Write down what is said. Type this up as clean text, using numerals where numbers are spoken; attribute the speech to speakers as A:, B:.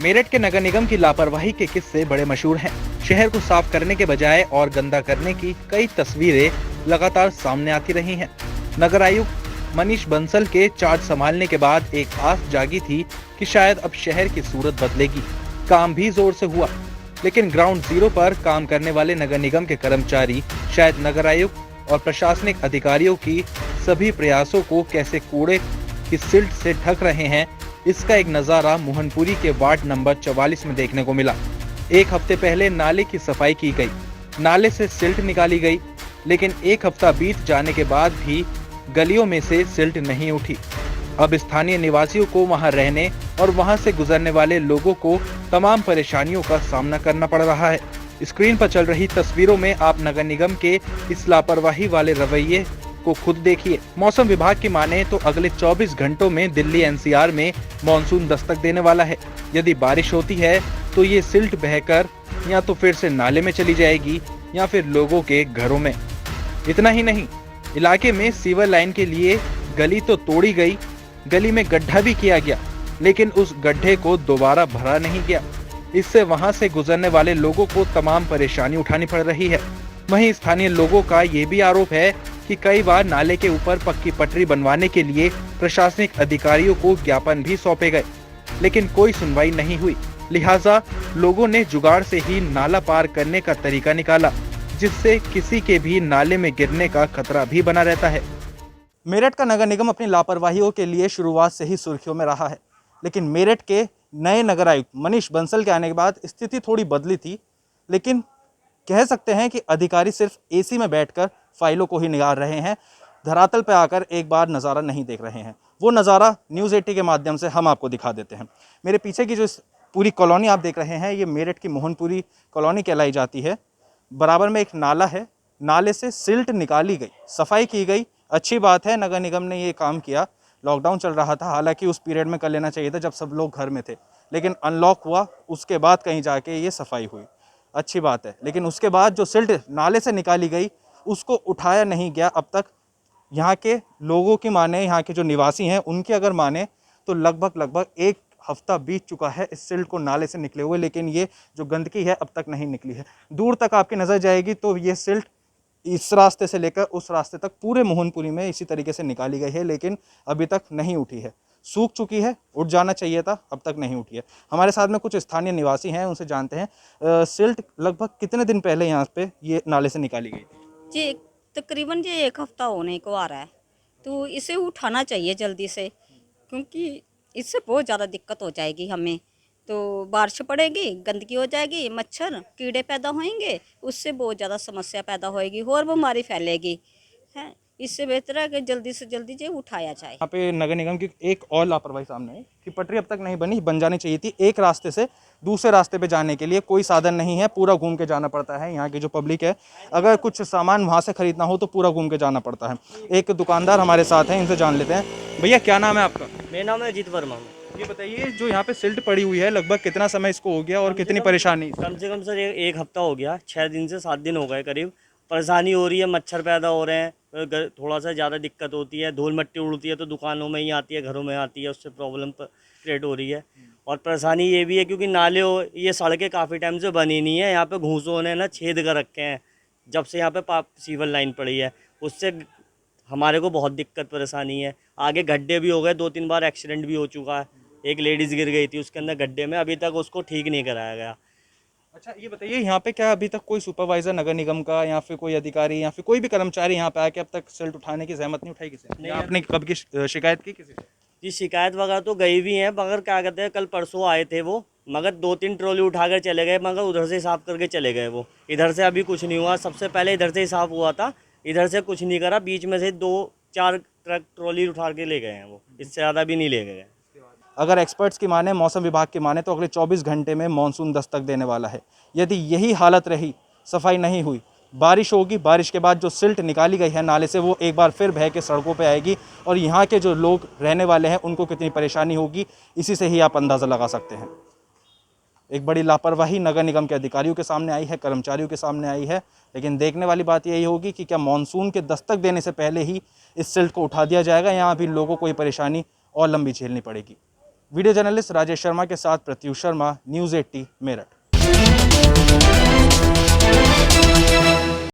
A: मेरठ के नगर निगम की लापरवाही के किस्से बड़े मशहूर हैं। शहर को साफ करने के बजाय और गंदा करने की कई तस्वीरें लगातार सामने आती रही हैं। नगर आयुक्त मनीष बंसल के चार्ज संभालने के बाद एक आस जागी थी कि शायद अब शहर की सूरत बदलेगी। काम भी जोर से हुआ, लेकिन ग्राउंड जीरो पर काम करने वाले नगर निगम के कर्मचारी शायद नगर आयुक्त और प्रशासनिक अधिकारियों की सभी प्रयासों को कैसे कूड़े की सिल्ट से ढक रहे हैं, इसका एक नजारा मोहनपुरी के वार्ड नंबर 44 में देखने को मिला। एक हफ्ते पहले नाले की सफाई की गई, नाले से सिल्ट निकाली गई, लेकिन एक हफ्ता बीत जाने के बाद भी गलियों में से सिल्ट नहीं उठी। अब स्थानीय निवासियों को वहां रहने और वहां से गुजरने वाले लोगों को तमाम परेशानियों का सामना करना पड़ रहा है। स्क्रीन पर चल रही तस्वीरों में आप नगर निगम के इस लापरवाही वाले रवैये को खुद देखिए। मौसम विभाग की माने तो अगले 24 घंटों में दिल्ली एनसीआर में मॉनसून दस्तक देने वाला है। यदि बारिश होती है तो ये सिल्ट बहकर या तो फिर से नाले में चली जाएगी या फिर लोगों के घरों में। इतना ही नहीं, इलाके में सीवर लाइन के लिए गली तो तोड़ी गई, गली में गड्ढा भी किया गया, लेकिन उस गड्ढे को दोबारा भरा नहीं गया। इससे वहां से गुजरने वाले लोगों को तमाम परेशानी उठानी पड़ रही है। वहीं स्थानीय लोगों का ये भी आरोप है कि कई बार नाले के ऊपर पक्की पटरी बनवाने के लिए प्रशासनिक अधिकारियों को ज्ञापन भी सौंपे गए, लेकिन कोई सुनवाई नहीं हुई। लिहाजा लोगों ने जुगाड़ से ही नाला पार करने का तरीका निकाला, जिससे किसी के भी नाले में गिरने का खतरा भी बना रहता है। मेरठ का नगर निगम अपनी लापरवाहियों के लिए शुरुआत से ही सुर्खियों में रहा है, लेकिन मेरठ के नए नगर आयुक्त मनीष बंसल के आने के बाद स्थिति थोड़ी बदली थी। लेकिन कह सकते हैं कि अधिकारी सिर्फ एसी में बैठकर फाइलों को ही निगार रहे हैं, धरातल पर आकर एक बार नज़ारा नहीं देख रहे हैं। वो नज़ारा न्यूज़ 80 के माध्यम से हम आपको दिखा देते हैं। मेरे पीछे की जो पूरी कॉलोनी आप देख रहे हैं, ये मेरठ की मोहनपुरी कॉलोनी कहलाई जाती है। बराबर में एक नाला है, नाले से सिल्ट निकाली गई, सफाई की गई। अच्छी बात है, नगर निगम ने ये काम किया। लॉकडाउन चल रहा था, हालांकि उस पीरियड में कर लेना चाहिए था जब सब लोग घर में थे, लेकिन अनलॉक हुआ, उसके बाद कहीं जाके ये सफाई हुई, अच्छी बात है। लेकिन उसके बाद जो सिल्ट नाले से निकाली गई उसको उठाया नहीं गया अब तक। यहाँ के लोगों की माने, यहाँ के जो निवासी हैं उनकी अगर माने तो लगभग एक हफ्ता बीत चुका है इस सिल्ट को नाले से निकले हुए, लेकिन ये जो गंदगी है अब तक नहीं निकली है। दूर तक आपकी नज़र जाएगी तो ये सिल्ट इस रास्ते से लेकर उस रास्ते तक पूरे मोहनपुरी में इसी तरीके से निकाली गई है, लेकिन अभी तक नहीं उठी है। सूख चुकी है, उठ जाना चाहिए था, अब तक नहीं उठी है। हमारे साथ में कुछ स्थानीय निवासी हैं, उनसे जानते हैं सिल्ट लगभग कितने दिन पहले यहाँ पे ये नाले से निकाली गई थी?
B: जी, तकरीबन ये एक हफ्ता होने को आ रहा है, तो इसे उठाना चाहिए जल्दी से, क्योंकि इससे बहुत ज़्यादा दिक्कत हो जाएगी हमें। तो बारिश पड़ेगी, गंदगी हो जाएगी, मच्छर कीड़े पैदा होंगे, उससे बहुत ज़्यादा समस्या पैदा होएगी और बीमारी फैलेगी है। इससे बेहतर है कि जल्दी से जल्दी ये उठाया जाए।
A: यहाँ पे नगर निगम की एक और लापरवाही सामने है कि पटरी अब तक नहीं बनी, बन जानी चाहिए थी। एक रास्ते से दूसरे रास्ते पे जाने के लिए कोई साधन नहीं है, पूरा घूम के जाना पड़ता है। यहाँ की जो पब्लिक है, अगर कुछ सामान वहाँ से खरीदना हो तो पूरा घूम के जाना पड़ता है। एक दुकानदार हमारे साथ हैं, इनसे जान लेते हैं। भैया क्या नाम है आपका?
C: मेरा नाम है अजीत वर्मा।
A: ये बताइए, जो यहाँ पे सिल्ट पड़ी हुई है, लगभग कितना समय इसको हो गया और कितनी परेशानी?
C: कम से कम सर एक हफ्ता हो गया, 6 दिन से 7 दिन हो गए करीब। परेशानी हो रही है, मच्छर पैदा हो रहे हैं, थोड़ा सा ज़्यादा दिक्कत होती है। धूल मिट्टी उड़ती है तो दुकानों में ही आती है, घरों में आती है, उससे प्रॉब्लम क्रिएट हो रही है। और परेशानी ये भी है क्योंकि नाले ये सड़कें काफ़ी टाइम से बनी नहीं है। यहाँ पे घूसों ने ना छेद कर रखे हैं जब से यहाँ पे सीवर लाइन पड़ी है, उससे हमारे को बहुत दिक्कत परेशानी है। आगे गड्ढे भी हो गए, 2-3 बार एक्सीडेंट भी हो चुका है। एक लेडीज़ गिर गई थी उसके अंदर गड्ढे में, अभी तक उसको ठीक नहीं कराया गया।
A: अच्छा, ये बताइए, यहाँ पे क्या अभी तक कोई सुपरवाइजर नगर निगम का या फिर कोई अधिकारी या फिर कोई भी कर्मचारी यहाँ पे आके अब तक सिल्ट उठाने की जहमत नहीं उठाई किसी ने?
C: नहीं,
A: आपने कब की शिकायत की किसी से?
C: जी शिकायत वगैरह तो गई भी हैं, मगर क्या कहते हैं, कल परसों आए थे वो, मगर 2-3 ट्रॉली उठा कर चले गए, मगर उधर से साफ करके चले गए वो। इधर से अभी कुछ नहीं हुआ। सबसे पहले इधर से ही साफ हुआ था, इधर से कुछ नहीं करा। बीच में से 2-4 ट्रक ट्रॉली उठा के ले गए हैं वो, इससे ज़्यादा भी नहीं ले गए।
A: अगर एक्सपर्ट्स की माने, मौसम विभाग की माने तो अगले 24 घंटे में मानसून दस्तक देने वाला है। यदि यही हालत रही, सफाई नहीं हुई, बारिश होगी, बारिश के बाद जो सिल्ट निकाली गई है नाले से वो एक बार फिर बह के सड़कों पे आएगी और यहाँ के जो लोग रहने वाले हैं उनको कितनी परेशानी होगी, इसी से ही आप अंदाज़ा लगा सकते हैं। एक बड़ी लापरवाही नगर निगम के अधिकारियों के सामने आई है, कर्मचारियों के सामने आई है, लेकिन देखने वाली बात यही होगी कि क्या मानसून के दस्तक देने से पहले ही इस सिल्ट को उठा दिया जाएगा या अभी लोगों को ये परेशानी और लंबी झेलनी पड़ेगी। वीडियो जर्नलिस्ट राजेश शर्मा के साथ प्रत्युष शर्मा, न्यूज़ 80 मेरठ।